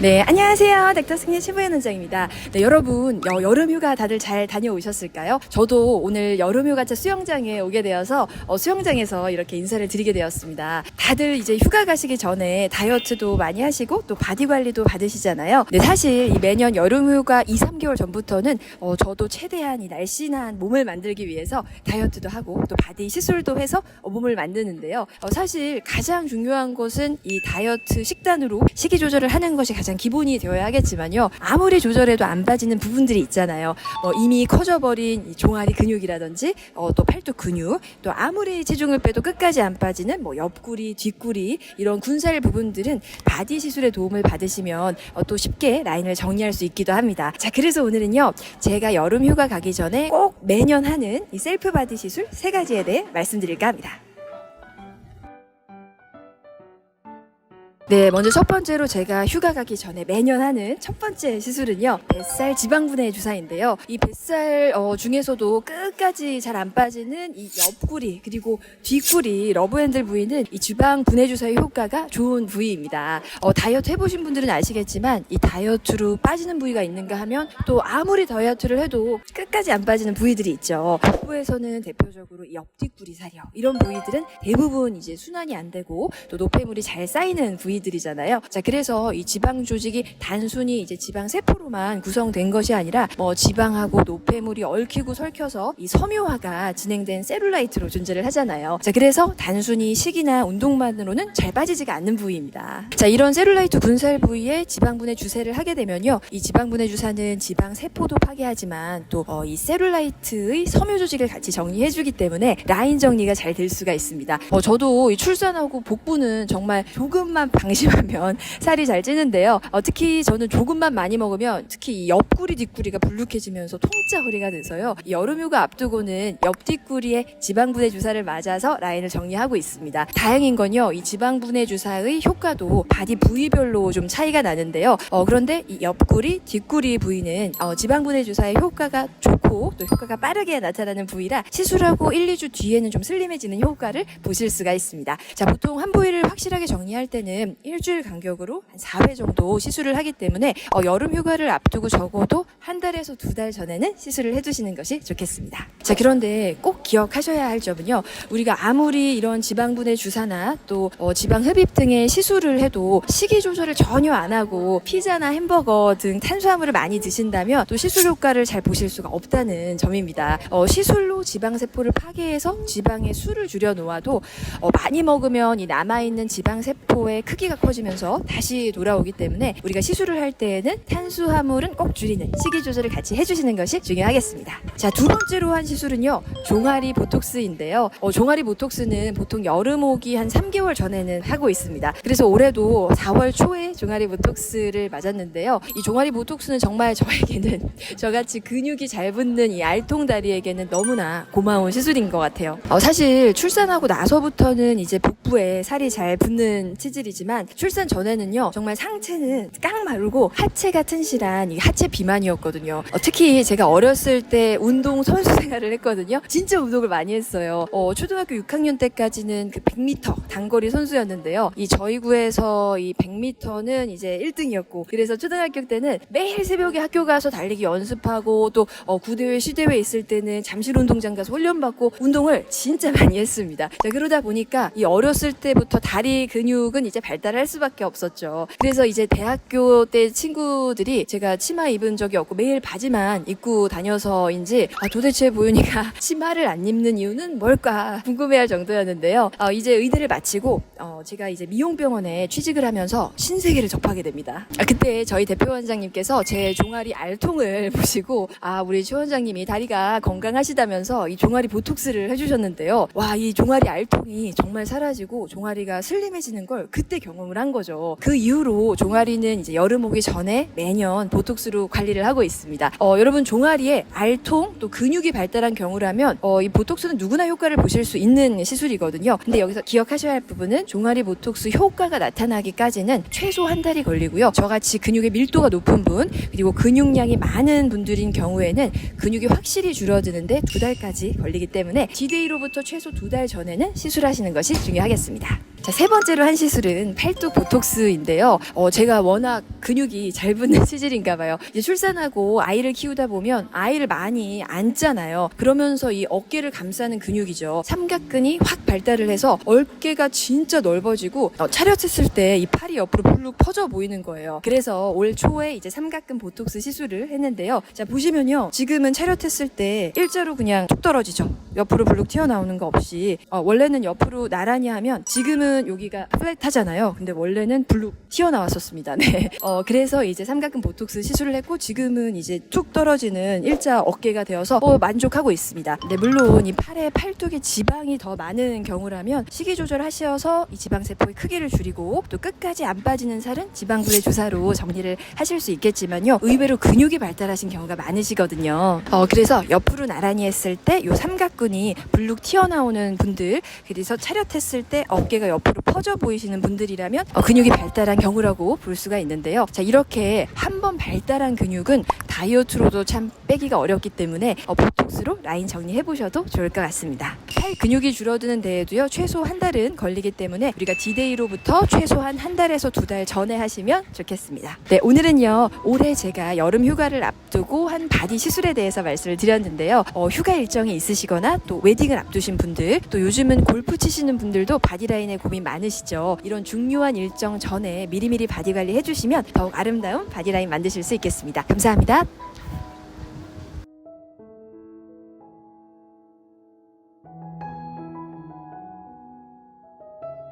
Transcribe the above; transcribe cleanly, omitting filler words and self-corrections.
네, 안녕하세요. 닥터 승리 최부연 원장입니다. 네, 여러분, 여름휴가 다들 잘 다녀오셨을까요? 저도 오늘 여름휴가차 수영장에 오게 되어서 수영장에서 이렇게 인사를 드리게 되었습니다. 다들 이제 휴가 가시기 전에 다이어트도 많이 하시고 또 바디 관리도 받으시잖아요. 네, 사실 이 매년 여름휴가 2, 3개월 전부터는 저도 최대한 이 날씬한 몸을 만들기 위해서 다이어트도 하고 또 바디 시술도 해서 몸을 만드는데요. 사실 가장 중요한 것은 이 다이어트 식단으로 식이 조절을 하는 것이 가장 기본이 되어야 하겠지만요. 아무리 조절해도 안 빠지는 부분들이 있잖아요. 이미 커져버린 이 종아리 근육이라든지 또 팔뚝 근육, 또 아무리 체중을 빼도 끝까지 안 빠지는 옆구리, 뒷구리 이런 군살 부분들은 바디 시술의 도움을 받으시면 또 쉽게 라인을 정리할 수 있기도 합니다. 자, 그래서 오늘은요. 제가 여름 휴가 가기 전에 꼭 매년 하는 이 셀프 바디 시술 3가지에 대해 말씀드릴까 합니다. 네, 먼저 첫 번째로 제가 휴가 가기 전에 매년 하는 첫 번째 시술은요. 뱃살 지방분해 주사인데요. 이 뱃살 중에서도 끝까지 잘 안 빠지는 이 옆구리 그리고 뒷구리 러브핸들 부위는 이 지방분해 주사의 효과가 좋은 부위입니다. 다이어트 해보신 분들은 아시겠지만 이 다이어트로 빠지는 부위가 있는가 하면 또 아무리 다이어트를 해도 끝까지 안 빠지는 부위들이 있죠. 복부에서는 대표적으로 이 옆뒷구리 사려 이런 부위들은 대부분 이제 순환이 안 되고 또 노폐물이 잘 쌓이는 부위 들이잖아요. 자, 그래서 이 지방 조직이 단순히 이제 지방 세포로만 구성된 것이 아니라 지방하고 노폐물이 얽히고 설켜서 이 섬유화가 진행된 셀룰라이트로 존재를 하잖아요. 자, 그래서 단순히 식이나 운동만으로는 잘 빠지지가 않는 부위입니다. 자, 이런 셀룰라이트 군살 부위에 지방분해 주사를 하게 되면요. 이 지방분해 주사는 지방 세포도 파괴하지만 또 이 셀룰라이트의 섬유 조직을 같이 정리해주기 때문에 라인 정리가 잘 될 수가 있습니다. 저도 이 출산하고 복부는 정말 조금만 방심하면 살이 잘 찌는데요. 특히 저는 조금만 많이 먹으면 특히 이 옆구리 뒷구리가 불룩해지면서 통짜 허리가 돼서요. 이 여름휴가 앞두고는 옆 뒷구리에 지방분해 주사를 맞아서 라인을 정리하고 있습니다. 다행인 건요. 이 지방분해 주사의 효과도 바디 부위별로 좀 차이가 나는데요. 그런데 이 옆구리 뒷구리 부위는 지방분해 주사의 효과가 좋고 또 효과가 빠르게 나타나는 부위라 시술하고 1, 2주 뒤에는 좀 슬림해지는 효과를 보실 수가 있습니다. 자, 보통 한 부위를 확실하게 정리할 때는 일주일 간격으로 한 4회 정도 시술을 하기 때문에 여름 휴가를 앞두고 적어도 한 달에서 2달 전에는 시술을 해두시는 것이 좋겠습니다. 자, 그런데 꼭 기억하셔야 할 점은요. 우리가 아무리 이런 지방분해 주사나 또 지방 흡입 등의 시술을 해도 식이 조절을 전혀 안 하고 피자나 햄버거 등 탄수화물을 많이 드신다면 또 시술 효과를 잘 보실 수가 없다는 점입니다. 시술로 지방 세포를 파괴해서 지방의 수를 줄여 놓아도 많이 먹으면 이 남아있는 지방 세포의 크기가 커지면서 다시 돌아오기 때문에 우리가 시술을 할 때에는 탄수화물은 꼭 줄이는 식이 조절을 같이 해주시는 것이 중요하겠습니다. 자, 두 번째로 한 시술은요. 종아리 보톡스인데요. 종아리 보톡스는 보통 여름 오기 한 3개월 전에는 하고 있습니다. 그래서 올해도 4월 초에 종아리 보톡스를 맞았는데요. 이 종아리 보톡스는 정말 저에게는 저같이 근육이 잘 붙는 이 알통다리에게는 너무나 고마운 시술인 것 같아요. 사실 출산하고 나서부터는 이제 복부에 살이 잘 붙는 체질이지만 출산 전에는요. 정말 상체는 깡 마르고 하체가 튼실한 이 하체 비만이었거든요. 특히 제가 어렸을 때 운동 선수 생활을 했거든요. 진짜 운동을 많이 했어요. 초등학교 6학년 때까지는 그 100m 단거리 선수였는데요. 이 저희 구에서 이 100m는 이제 1등이었고 그래서 초등학교 때는 매일 새벽에 학교 가서 달리기 연습하고 또 구대회 시대회 있을 때는 잠실 운동장 가서 훈련받고 운동을 진짜 많이 했습니다. 자, 그러다 보니까 이 어렸을 때부터 다리 근육은 이제 발달할 수밖에 없었죠. 그래서 이제 대학교 때 친구들이 제가 치마 입은 적이 없고 매일 바지만 입고 다녀서인지 도대체 보윤이가 치마를 안 입는 이유는 뭘까 궁금해할 정도였는데요. 이제 의대를 마치고 제가 이제 미용병원에 취직을 하면서 신세계를 접하게 됩니다. 그때 저희 대표 원장님께서 제 종아리 알통을 보시고 우리 최 원장님이 다리가 건강하시다면서 이 종아리 보톡스를 해주셨는데요. 와, 이 종아리 알통이 정말 사라지고 종아리가 슬림해지는 걸 그때 경험을 한 거죠. 그 이후로 종아리는 이제 여름 오기 전에 매년 보톡스로 관리를 하고 있습니다. 여러분 종아리에 알통 또 근육이 발달한 경우라면 이 보톡스는 누구나 효과를 보실 수 있는 시술이거든요. 근데 여기서 기억하셔야 할 부분은 종아리 보톡스 효과가 나타나기까지는 최소 한 달이 걸리고요. 저같이 근육의 밀도가 높은 분 그리고 근육량이 많은 분들인 경우에는 근육이 확실히 줄어드는데 2달까지 걸리기 때문에 D-Day로부터 최소 2달 전에는 시술하시는 것이 중요하겠습니다. 자, 세 번째로 한 시술은 팔뚝 보톡스인데요. 제가 워낙 근육이 잘 붙는 체질인가 봐요. 이제 출산하고 아이를 키우다 보면 아이를 많이 안잖아요. 그러면서 이 어깨를 감싸는 근육이죠. 삼각근이 확 발달을 해서 어깨가 진짜 넓어지고 차렷했을 때 이 팔이 옆으로 불룩 퍼져 보이는 거예요. 그래서 올 초에 이제 삼각근 보톡스 시술을 했는데요. 자, 보시면요. 지금은 차렷했을 때 일자로 그냥 툭 떨어지죠. 옆으로 불룩 튀어나오는 거 없이. 원래는 옆으로 나란히 하면 지금은 여기가 플랫하잖아요. 근데 원래는 불룩 튀어나왔었습니다. 네. 그래서 이제 삼각근 보톡스 시술을 했고 지금은 이제 툭 떨어지는 일자 어깨가 되어서 만족하고 있습니다. 네, 물론 이 팔에 팔뚝에 지방이 더 많은 경우라면 식이 조절하셔서 이 지방 세포의 크기를 줄이고 또 끝까지 안 빠지는 살은 지방분해 주사로 정리를 하실 수 있겠지만요. 의외로 근육이 발달하신 경우가 많으시거든요. 그래서 옆으로 나란히 했을 때 요 삼각근이 불룩 튀어나오는 분들, 그래서 차렷했을 때 어깨가 옆으로 퍼져 보이시는 분들이라면 근육이 발달한 경우라고 볼 수가 있는데요. 자, 이렇게 한번 발달한 근육은 다이어트로도 참 빼기가 어렵기 때문에 보톡스로 라인 정리해 보셔도 좋을 것 같습니다. 팔 근육이 줄어드는 데에도요, 최소 한 달은 걸리기 때문에 우리가 D-Day로부터 최소한 한 달에서 두 달 전에 하시면 좋겠습니다. 네, 오늘은요, 올해 제가 여름 휴가를 앞두고 한 바디 시술에 대해서 말씀을 드렸는데요. 휴가 일정이 있으시거나 또 웨딩을 앞두신 분들, 또 요즘은 골프 치시는 분들도 바디 라인에 고민 많으시죠. 이런 중요한 일정 전에 미리미리 바디 관리 해주시면 더욱 아름다운 바디 라인 만드실 수 있겠습니다. 감사합니다.